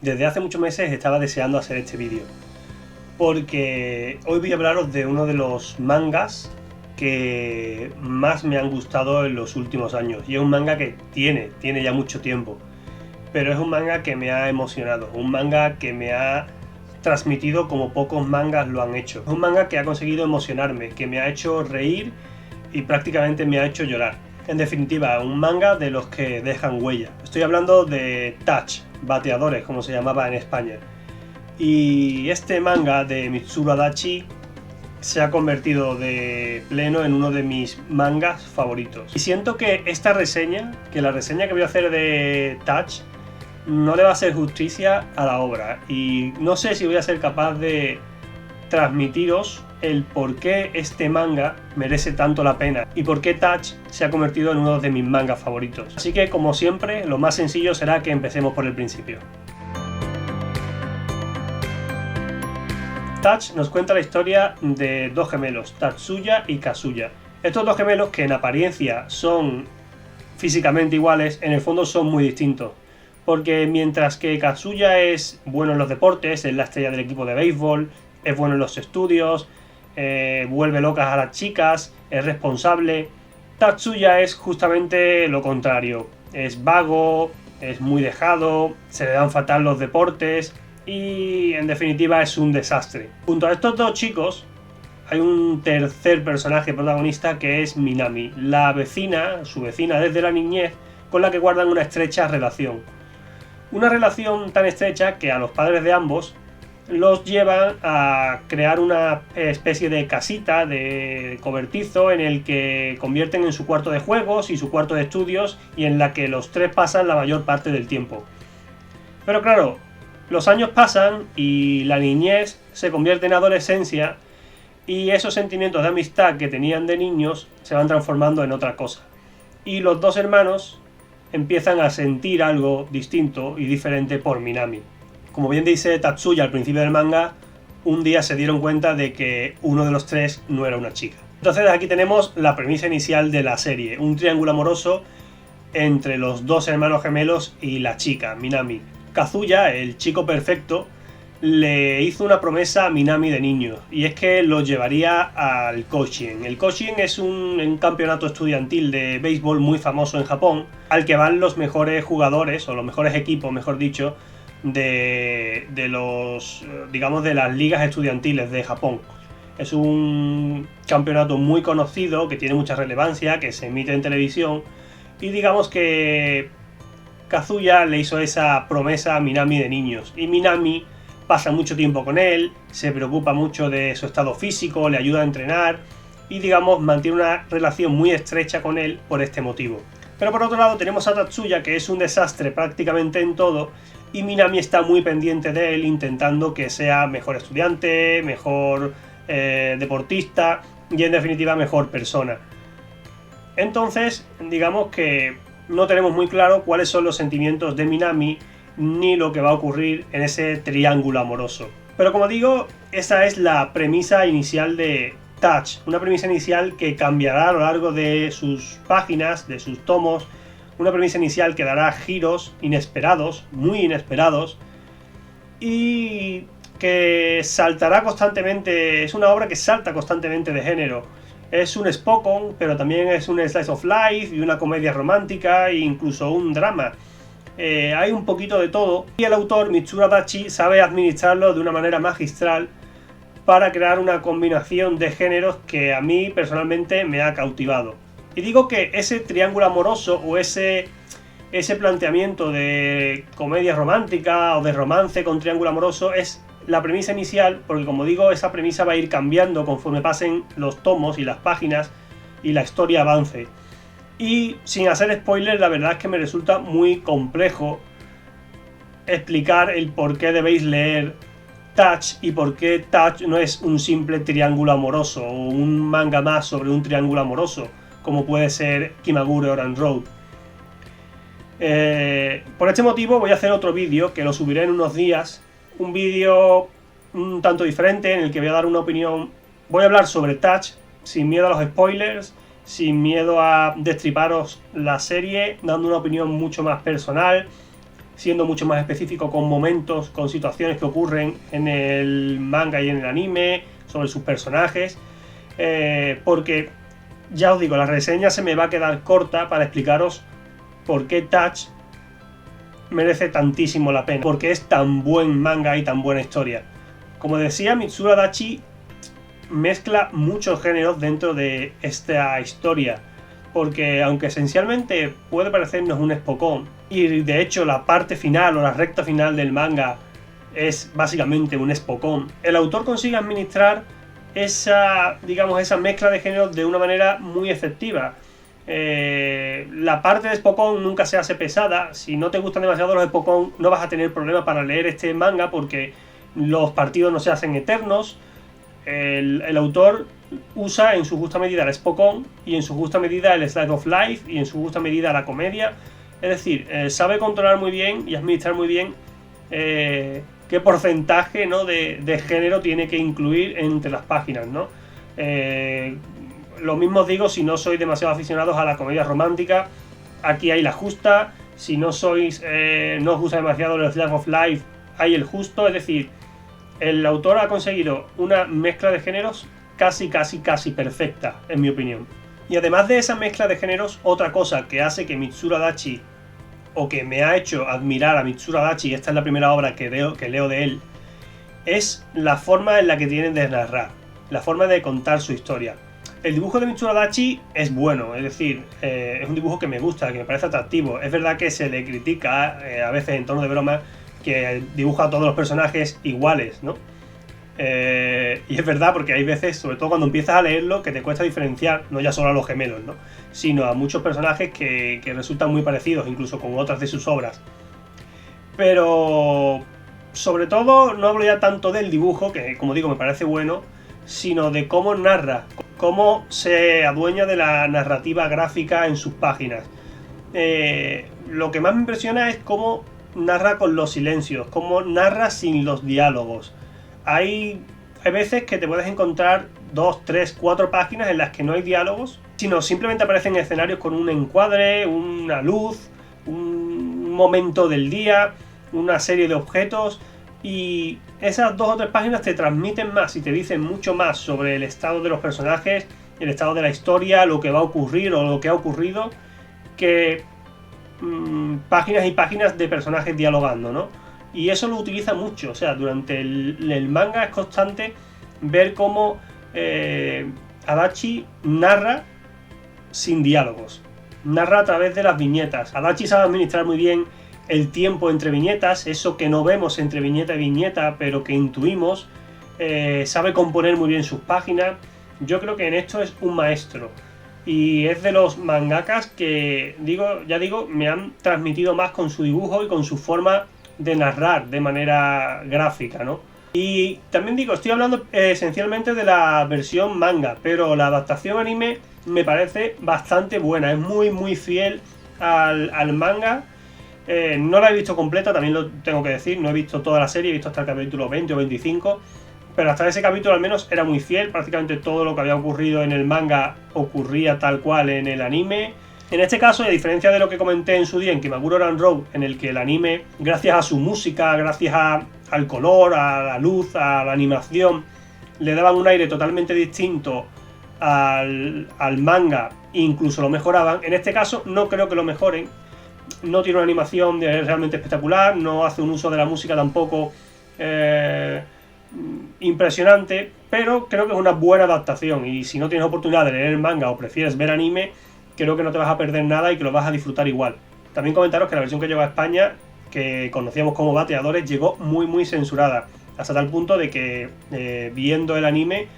Desde hace muchos meses estaba deseando hacer este vídeo, porque hoy voy a hablaros de uno de los mangas que más me han gustado en los últimos años. Y es un manga que tiene ya mucho tiempo, pero es un manga que me ha emocionado, un manga que me ha transmitido como pocos mangas lo han hecho. Es un manga que ha conseguido emocionarme, que me ha hecho reír y prácticamente me ha hecho llorar. En definitiva, un manga de los que dejan huella. Estoy hablando de Touch, Bateadores, como se llamaba en España. Y este manga de Mitsuru Adachi se ha convertido de pleno en uno de mis mangas favoritos. Y siento que esta reseña, que la reseña que voy a hacer de Touch, no le va a hacer justicia a la obra. Y no sé si voy a ser capaz de transmitiros el por qué este manga merece tanto la pena y por qué Touch se ha convertido en uno de mis mangas favoritos. Así que, como siempre, lo más sencillo será que empecemos por el principio. Touch nos cuenta la historia de dos gemelos, Tatsuya y Kazuya. Estos dos gemelos, que en apariencia son físicamente iguales, en el fondo son muy distintos. Porque mientras que Kazuya es bueno en los deportes, es la estrella del equipo de béisbol, es bueno en los estudios, vuelve locas a las chicas, es responsable, Tatsuya es justamente lo contrario. Es vago, es muy dejado, se le dan fatal los deportes y en definitiva es un desastre. Junto a estos dos chicos hay un tercer personaje protagonista que es Minami, la vecina, su vecina desde la niñez, con la que guardan una estrecha relación. Una relación tan estrecha que a los padres de ambos los llevan a crear una especie de casita de cobertizo en el que convierten en su cuarto de juegos y su cuarto de estudios, y en la que los tres pasan la mayor parte del tiempo. Pero claro, los años pasan y la niñez se convierte en adolescencia, y esos sentimientos de amistad que tenían de niños se van transformando en otra cosa. Y los dos hermanos empiezan a sentir algo distinto y diferente por Minami. Como bien dice Tatsuya al principio del manga, un día se dieron cuenta de que uno de los tres no era una chica. Entonces aquí tenemos la premisa inicial de la serie, un triángulo amoroso entre los dos hermanos gemelos y la chica, Minami. Kazuya, el chico perfecto, le hizo una promesa a Minami de niño, y es que lo llevaría al Koshien. El Koshien es un campeonato estudiantil de béisbol muy famoso en Japón, al que van los mejores jugadores, o los mejores equipos, mejor dicho, de los, digamos, de las ligas estudiantiles de Japón. Es un campeonato muy conocido, que tiene mucha relevancia, que se emite en televisión, y digamos que Kazuya le hizo esa promesa a Minami de niños, y Minami pasa mucho tiempo con él, se preocupa mucho de su estado físico, le ayuda a entrenar y, digamos, mantiene una relación muy estrecha con él por este motivo. Pero por otro lado tenemos a Tatsuya, que es un desastre prácticamente en todo, y Minami está muy pendiente de él, intentando que sea mejor estudiante, mejor deportista y en definitiva mejor persona. Entonces, digamos que no tenemos muy claro cuáles son los sentimientos de Minami ni lo que va a ocurrir en ese triángulo amoroso. Pero como digo, esa es la premisa inicial de Touch, una premisa inicial que cambiará a lo largo de sus páginas, de sus tomos, una premisa inicial que dará giros inesperados, muy inesperados, y que saltará constantemente. Es una obra que salta constantemente de género. Es un spokon, pero también es un slice of life y una comedia romántica e incluso un drama. Hay un poquito de todo, y el autor Mitsuru Adachi sabe administrarlo de una manera magistral para crear una combinación de géneros que a mí personalmente me ha cautivado. Y digo que ese triángulo amoroso o ese planteamiento de comedia romántica o de romance con triángulo amoroso es la premisa inicial, porque como digo, esa premisa va a ir cambiando conforme pasen los tomos y las páginas y la historia avance. Y sin hacer spoilers, la verdad es que me resulta muy complejo explicar el por qué debéis leer Touch y por qué Touch no es un simple triángulo amoroso o un manga más sobre un triángulo amoroso, como puede ser Kimagure Orange Road. Por este motivo voy a hacer otro vídeo que lo subiré en unos días, un vídeo un tanto diferente en el que voy a dar una opinión. Voy a hablar sobre Touch sin miedo a los spoilers, sin miedo a destriparos la serie, dando una opinión mucho más personal, siendo mucho más específico con momentos, con situaciones que ocurren en el manga y en el anime, sobre sus personajes, porque ya os digo, la reseña se me va a quedar corta para explicaros por qué Touch merece tantísimo la pena, porque es tan buen manga y tan buena historia. Como decía, Mitsuru Adachi mezcla muchos géneros dentro de esta historia, porque aunque esencialmente puede parecernos un Spokon, y de hecho la parte final o la recta final del manga es básicamente un Spokon, el autor consigue administrar esa, digamos, esa mezcla de géneros de una manera muy efectiva. La parte de Spokon nunca se hace pesada. Si no te gustan demasiado los Spokon, no vas a tener problema para leer este manga, porque los partidos no se hacen eternos. El autor usa en su justa medida el Spokon y en su justa medida el Slice of Life y en su justa medida la comedia. Es decir, sabe controlar muy bien y administrar muy bien qué porcentaje, ¿no?, de género tiene que incluir entre las páginas, ¿no? Lo mismo os digo si no sois demasiado aficionados a la comedia romántica. Aquí hay la justa. Si no sois, no os gusta demasiado el Slice of Life, hay el justo. Es decir, el autor ha conseguido una mezcla de géneros casi perfecta, en mi opinión. Y además de esa mezcla de géneros, otra cosa que hace que Mitsuru Adachi, o que me ha hecho admirar a Mitsuru Adachi, esta es la primera obra que leo de él, es la forma en la que tienen de narrar, la forma de contar su historia. El dibujo de Mitsuru Adachi es bueno, es decir, es un dibujo que me gusta, que me parece atractivo. Es verdad que se le critica a veces en tono de broma que dibuja a todos los personajes iguales, ¿no? Y es verdad, porque hay veces, sobre todo cuando empiezas a leerlo, que te cuesta diferenciar, no ya solo a los gemelos, ¿no?, sino a muchos personajes que resultan muy parecidos, incluso con otras de sus obras. Pero sobre todo no hablo ya tanto del dibujo, que como digo me parece bueno, sino de cómo narra, cómo se adueña de la narrativa gráfica en sus páginas. Lo que más me impresiona es cómo narra con los silencios, cómo narra sin los diálogos. Hay veces que te puedes encontrar 2, 3, 4 páginas en las que no hay diálogos, sino simplemente aparecen escenarios con un encuadre, una luz, un momento del día, una serie de objetos, y esas 2 o 3 páginas te transmiten más y te dicen mucho más sobre el estado de los personajes, el estado de la historia, lo que va a ocurrir o lo que ha ocurrido, que páginas y páginas de personajes dialogando, ¿no? Y eso lo utiliza mucho, o sea, durante el manga es constante ver cómo Adachi narra sin diálogos, narra a través de las viñetas. Adachi sabe administrar muy bien el tiempo entre viñetas, eso que no vemos entre viñeta y viñeta, pero que intuimos. Sabe componer muy bien sus páginas. Yo creo que en esto es un maestro. Y es de los mangakas que, ya digo, me han transmitido más con su dibujo y con su forma de narrar de manera gráfica, ¿no? Y también digo, estoy hablando esencialmente de la versión manga, pero la adaptación anime me parece bastante buena, es muy fiel al manga. No la he visto completa, también lo tengo que decir, no he visto toda la serie, he visto hasta el capítulo 20 o 25, pero hasta ese capítulo al menos era muy fiel, prácticamente todo lo que había ocurrido en el manga ocurría tal cual en el anime. En este caso, y a diferencia de lo que comenté en su día en Kimagure Oran Road, en el que el anime, gracias a su música, gracias al color, a la luz, a la animación, le daban un aire totalmente distinto al manga, incluso lo mejoraban. En este caso no creo que lo mejoren, no tiene una animación realmente espectacular, no hace un uso de la música tampoco impresionante, pero creo que es una buena adaptación, y si no tienes oportunidad de leer el manga o prefieres ver anime, creo que no te vas a perder nada y que lo vas a disfrutar igual. También comentaros que la versión que llegó a España, que conocíamos como Bateadores, llegó muy censurada, hasta tal punto de que viendo el anime,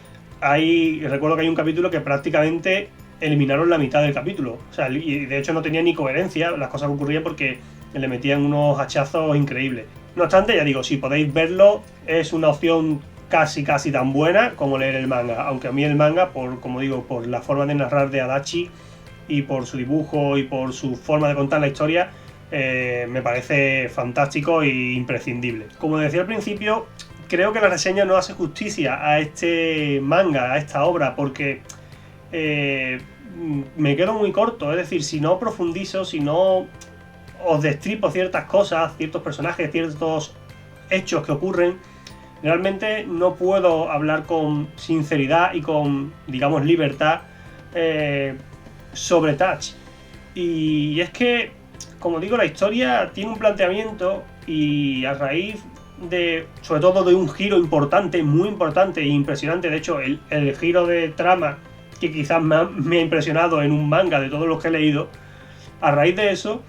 recuerdo que hay un capítulo que prácticamente eliminaron la mitad del capítulo, o sea, y de hecho no tenía ni coherencia las cosas que ocurrían, porque le metían unos hachazos increíbles. No obstante, ya digo, si podéis verlo, es una opción casi tan buena como leer el manga, aunque a mí el manga, como digo, por la forma de narrar de Adachi y por su dibujo y por su forma de contar la historia, me parece fantástico e imprescindible. Como decía al principio, creo que la reseña no hace justicia a este manga, a esta obra, porque me quedo muy corto. Es decir, si no profundizo, si no os destripo ciertas cosas, ciertos personajes, ciertos hechos que ocurren, realmente no puedo hablar con sinceridad y con, digamos, libertad sobre Touch. Y es que, como digo, la historia tiene un planteamiento y a raíz de, sobre todo de un giro importante, muy importante e impresionante, de hecho el giro de trama que quizás me ha impresionado en un manga de todos los que he leído, a raíz de eso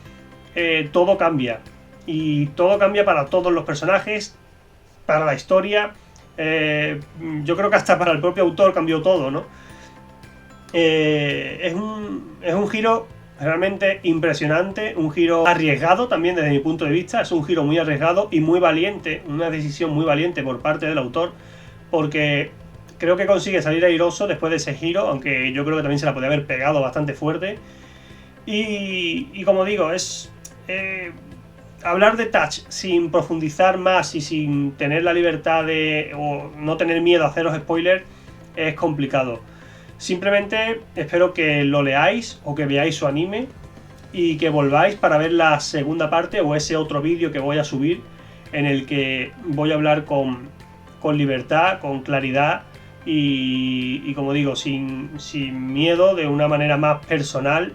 todo cambia. Y todo cambia para todos los personajes, para la historia, yo creo que hasta para el propio autor cambió todo, ¿no? Es un giro realmente impresionante, un giro arriesgado también desde mi punto de vista, es un giro muy arriesgado y muy valiente, una decisión muy valiente por parte del autor, porque creo que consigue salir airoso después de ese giro, aunque yo creo que también se la podía haber pegado bastante fuerte. Y como digo, es hablar de Touch sin profundizar más y sin tener la libertad de, o no tener miedo a haceros spoilers, es complicado. Simplemente espero que lo leáis o que veáis su anime y que volváis para ver la segunda parte o ese otro vídeo que voy a subir en el que voy a hablar con libertad, con claridad y como digo, sin miedo, de una manera más personal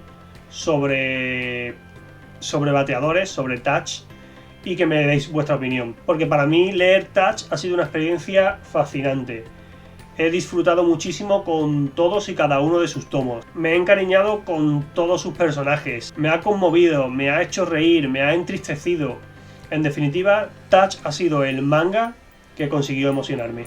sobre bateadores, sobre Touch, y que me deis vuestra opinión, porque para mí leer Touch ha sido una experiencia fascinante. He disfrutado muchísimo con todos y cada uno de sus tomos. Me he encariñado con todos sus personajes. Me ha conmovido, me ha hecho reír, me ha entristecido. En definitiva, Touch ha sido el manga que consiguió emocionarme.